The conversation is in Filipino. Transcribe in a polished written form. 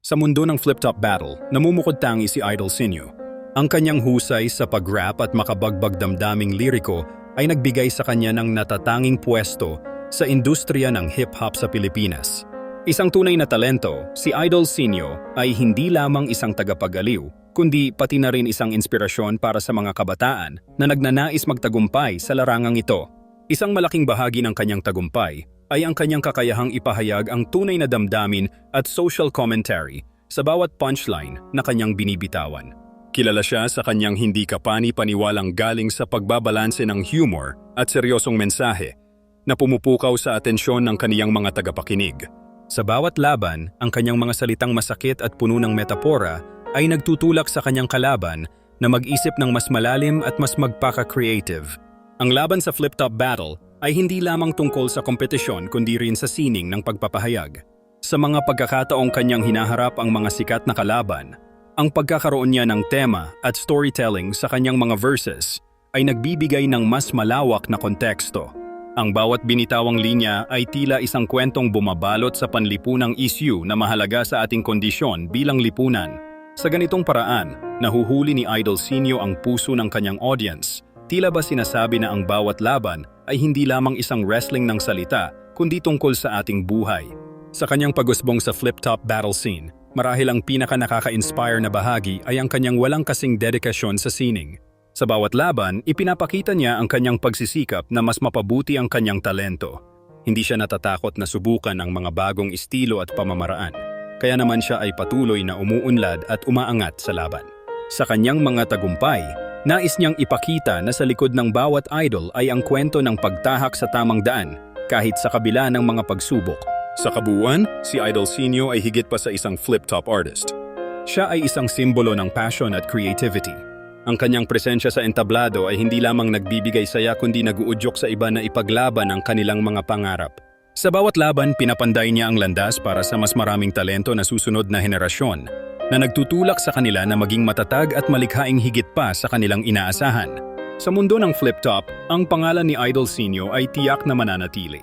Sa mundo ng flip-top battle, namumukod tangi si Idol Sinyo. Ang kanyang husay sa pag-rap at makabagbag damdaming liriko ay nagbigay sa kanya ng natatanging pwesto sa industriya ng hip-hop sa Pilipinas. Isang tunay na talento, si Idol Sinyo ay hindi lamang isang tagapagaliw, kundi pati na rin isang inspirasyon para sa mga kabataan na nagnanais magtagumpay sa larangang ito. Isang malaking bahagi ng kanyang tagumpay ay ang kanyang kakayahang ipahayag ang tunay na damdamin at social commentary sa bawat punchline na kanyang binibitawan. Kilala siya sa kanyang hindi kapani-paniwalang galing sa pagbabalanse ng humor at seryosong mensahe na pumupukaw sa atensyon ng kaniyang mga tagapakinig. Sa bawat laban, ang kanyang mga salitang masakit at puno ng metapora ay nagtutulak sa kanyang kalaban na mag-isip ng mas malalim at mas magpaka-creative. Ang laban sa flip-top battle ay hindi lamang tungkol sa kompetisyon kundi rin sa sining ng pagpapahayag. Sa mga pagkakataong kanyang hinaharap ang mga sikat na kalaban, ang pagkakaroon niya ng tema at storytelling sa kanyang mga verses ay nagbibigay ng mas malawak na konteksto. Ang bawat binitawang linya ay tila isang kwentong bumabalot sa panlipunang issue na mahalaga sa ating kondisyon bilang lipunan. Sa ganitong paraan, nahuhuli ni Idol Sinyo ang puso ng kanyang audience. Tila ba sinasabi na ang bawat laban ay hindi lamang isang wrestling ng salita, kundi tungkol sa ating buhay. Sa kanyang pag-usbong sa flip-top battle scene, marahil ang pinaka-nakaka-inspire na bahagi ay ang kanyang walang kasing dedikasyon sa sining. Sa bawat laban, ipinapakita niya ang kanyang pagsisikap na mas mapabuti ang kanyang talento. Hindi siya natatakot na subukan ang mga bagong estilo at pamamaraan. Kaya naman siya ay patuloy na umuunlad at umaangat sa laban. Sa kanyang mga tagumpay, nais niyang ipakita na sa likod ng bawat idol ay ang kwento ng pagtahak sa tamang daan, kahit sa kabila ng mga pagsubok. Sa kabuuan, si Idol Sinyo ay higit pa sa isang flip-top artist. Siya ay isang simbolo ng passion at creativity. Ang kanyang presensya sa entablado ay hindi lamang nagbibigay saya kundi naguudyok sa iba na ipaglaban ang kanilang mga pangarap. Sa bawat laban, pinapanday niya ang landas para sa mas maraming talento na susunod na henerasyon, na nagtutulak sa kanila na maging matatag at malikhaing higit pa sa kanilang inaasahan. Sa mundo ng flip-top, ang pangalan ni Idol Sinyo ay tiyak na mananatili.